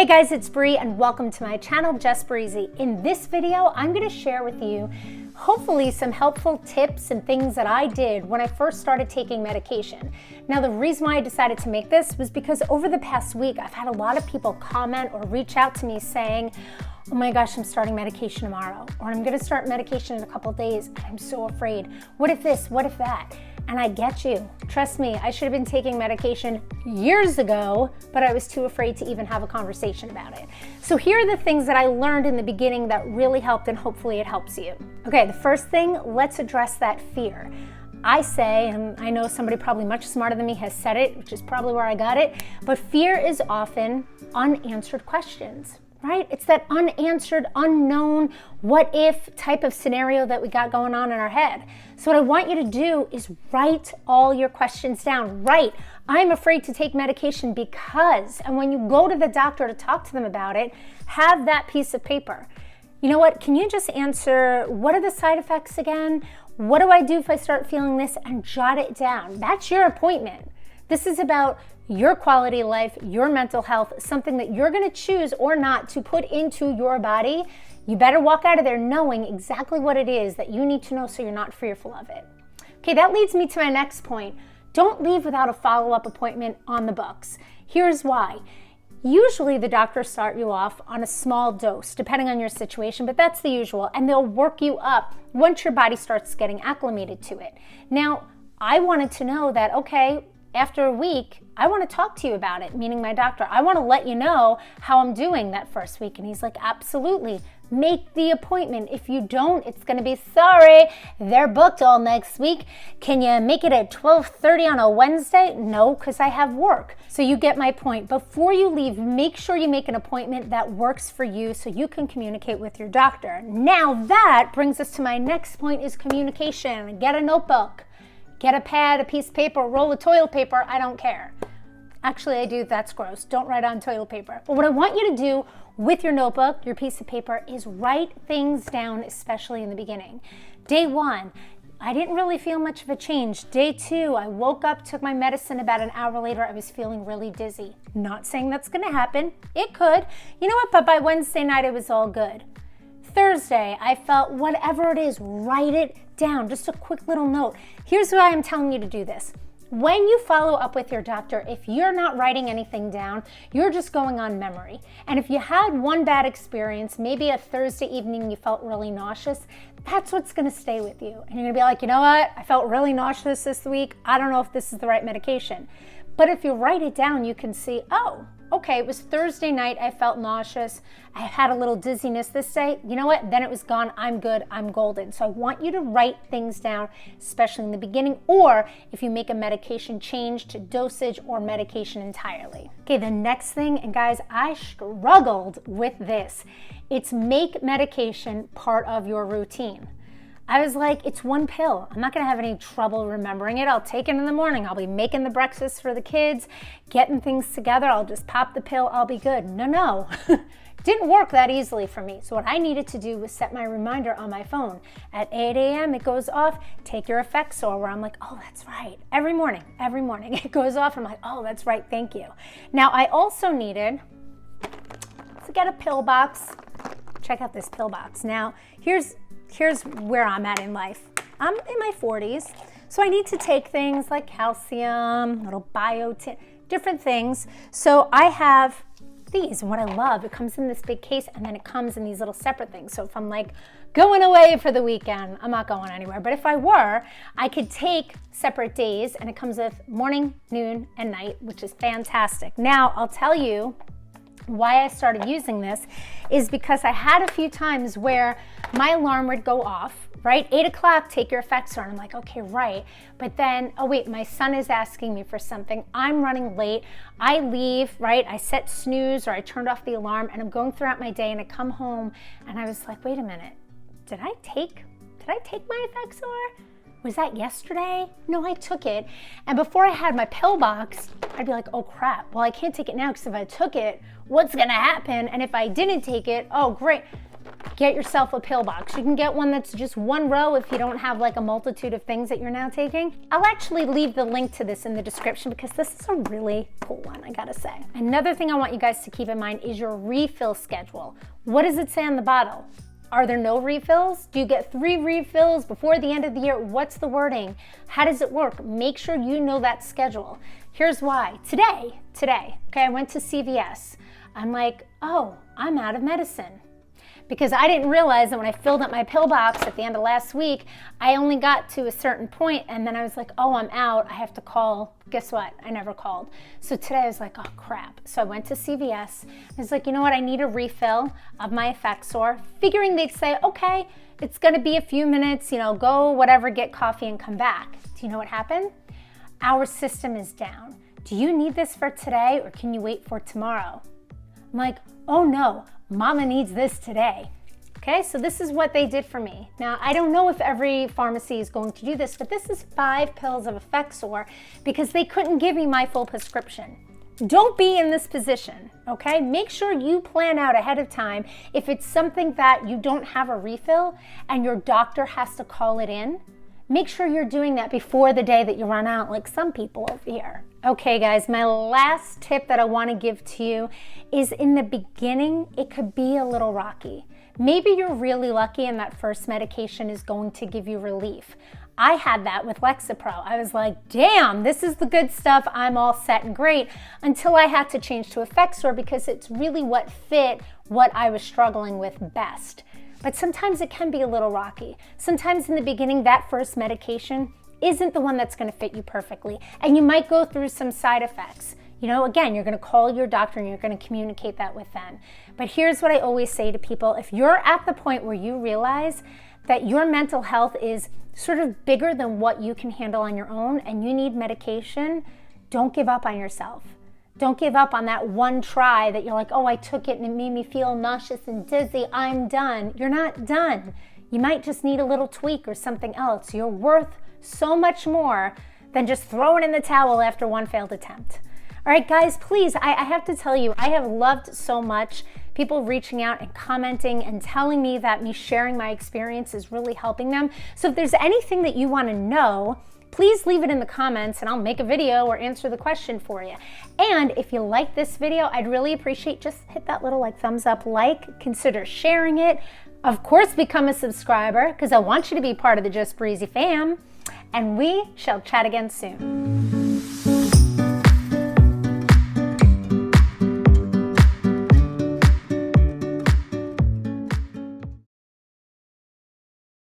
Hey guys, it's Bree and welcome to my channel, Just Breezy. In this video, I'm going to share with you hopefully some helpful tips and things that I did when I first started taking medication. Now, the reason why I decided to make this was because over the past week, I've had a lot of people comment or reach out to me saying, oh my gosh, I'm starting medication tomorrow, or I'm going to start medication in a couple days. I'm so afraid. What if this? What if that? And I get you. Trust me, I should have been taking medication years ago, but I was too afraid to even have a conversation about it. So here are the things that I learned in the beginning that really helped, and hopefully it helps you. Okay, the first thing, let's address that fear. I say, and I know somebody probably much smarter than me has said it, which is probably where I got it, but fear is often unanswered questions. Right? It's that unanswered, unknown, what if type of scenario that we got going on in our head. So what I want you to do is write all your questions down. Write, I'm afraid to take medication because, and when you go to the doctor to talk to them about it, have that piece of paper. You know what? Can you just answer, what are the side effects again? What do I do if I start feeling this? And jot it down. That's your appointment. This is about your quality of life, your mental health, something that you're going to choose or not to put into your body. You better walk out of there knowing exactly what it is that you need to know so you're not fearful of it. Okay, that leads me to my next point. Don't leave without a follow-up appointment on the books. Here's why. Usually the doctors start you off on a small dose, depending on your situation, but that's the usual, and they'll work you up once your body starts getting acclimated to it. Now, I wanted to know that, okay, after a week, I want to talk to you about it, meaning my doctor. I want to let you know how I'm doing that first week. And he's like, absolutely. Make the appointment. If you don't, it's going to be sorry. They're booked all next week. Can you make it at 12:30 on a Wednesday? No, because I have work. So you get my point. Before you leave, make sure you make an appointment that works for you so you can communicate with your doctor. Now that brings us to my next point is communication. Get a notebook. Get a pad, a piece of paper, a roll of toilet paper, I don't care. Actually, I do, that's gross. Don't write on toilet paper. But what I want you to do with your notebook, your piece of paper, is write things down, especially in the beginning. Day 1, I didn't really feel much of a change. Day 2, I woke up, took my medicine. About an hour later, I was feeling really dizzy. Not saying that's gonna happen. It could. You know what, but by Wednesday night, it was all good. Thursday, I felt whatever it is, write it down. Just a quick little note. Here's why I'm telling you to do this. When you follow up with your doctor, if you're not writing anything down, you're just going on memory. And if you had one bad experience, maybe a Thursday evening you felt really nauseous, that's what's going to stay with you. And you're going to be like, you know what? I felt really nauseous this week. I don't know if this is the right medication. But if you write it down, you can see, oh, okay, it was Thursday night, I felt nauseous, I had a little dizziness this day, you know what, then it was gone, I'm good, I'm golden. So I want you to write things down, especially in the beginning, or if you make a medication change to dosage or medication entirely. Okay, the next thing, and guys, I struggled with this, it's make medication part of your routine. I was like, it's one pill. I'm not gonna have any trouble remembering it. I'll take it in the morning. I'll be making the breakfast for the kids, getting things together. I'll just pop the pill, I'll be good. No. Didn't work that easily for me. So what I needed to do was set my reminder on my phone. At 8 a.m. it goes off, take your EFFEXOR, where I'm like, oh, that's right. Every morning it goes off. I'm like, oh, that's right, thank you. Now I also needed to get a Pillbox. Check out this Pillbox. Now, here's where I'm at in life. I'm in my 40s, so I need to take things like calcium, little biotin, different things. So I have these, and what I love, it comes in this big case, and then it comes in these little separate things. So if I'm like going away for the weekend, I'm not going anywhere, but if I were, I could take separate days, and it comes with morning, noon, and night, which is fantastic. Now, I'll tell you why I started using this is because I had a few times where my alarm would go off, right? 8 o'clock, take your EFFEXOR. And I'm like, okay, right. But then, oh wait, my son is asking me for something. I'm running late. I leave, right? I set snooze or I turned off the alarm and I'm going throughout my day and I come home and I was like, wait a minute, did I take my EFFEXOR? Was that yesterday? No, I took it. And before I had my Pillbox, I'd be like, oh crap, well, I can't take it now because if I took it, what's gonna happen? And if I didn't take it, oh great. get yourself a Pillbox. You can get one that's just one row if you don't have like a multitude of things that you're now taking. I'll actually leave the link to this in the description because this is a really cool one, I gotta say. Another thing I want you guys to keep in mind is your refill schedule. What does it say on the bottle? Are there no refills? Do you get 3 refills before the end of the year? What's the wording? How does it work? Make sure you know that schedule. Here's why. Today, okay, I went to CVS. I'm like, oh, I'm out of medicine. Because I didn't realize that when I filled up my Pillbox at the end of last week, I only got to a certain point and then I was like, oh, I'm out, I have to call. Guess what? I never called. So today I was like, oh crap. So I went to CVS. I was like, you know what? I need a refill of my EFFEXOR, figuring they'd say, okay, it's gonna be a few minutes, you know, go whatever, get coffee and come back. Do you know what happened? Our system is down. Do you need this for today or can you wait for tomorrow? I'm like, oh no, Mama needs this today. Okay, so this is what they did for me. Now, I don't know if every pharmacy is going to do this, but this is 5 pills of EFFEXOR because they couldn't give me my full prescription. Don't be in this position, okay? Make sure you plan out ahead of time if it's something that you don't have a refill and your doctor has to call it in. Make sure you're doing that before the day that you run out, like some people over here. Okay guys, my last tip that I want to give to you is in the beginning, it could be a little rocky. Maybe you're really lucky and that first medication is going to give you relief. I had that with Lexapro. I was like, damn, this is the good stuff. I'm all set and great, until I had to change to EFFEXOR because it's really what fit what I was struggling with best. But sometimes it can be a little rocky. Sometimes in the beginning, that first medication isn't the one that's gonna fit you perfectly. And you might go through some side effects. You know, again, you're gonna call your doctor and you're gonna communicate that with them. But here's what I always say to people. If you're at the point where you realize that your mental health is sort of bigger than what you can handle on your own and you need medication, don't give up on yourself. Don't give up on that one try that you're like, oh, I took it and it made me feel nauseous and dizzy, I'm done. You're not done. You might just need a little tweak or something else. You're worth so much more than just throwing in the towel after one failed attempt. All right, guys, please, I have to tell you, I have loved so much people reaching out and commenting and telling me that me sharing my experience is really helping them. So if there's anything that you want to know, please leave it in the comments and I'll make a video or answer the question for you. And if you like this video, I'd really appreciate just hit that little thumbs up, consider sharing it. Of course, become a subscriber because I want you to be part of the Just Breezy fam. And we shall chat again soon.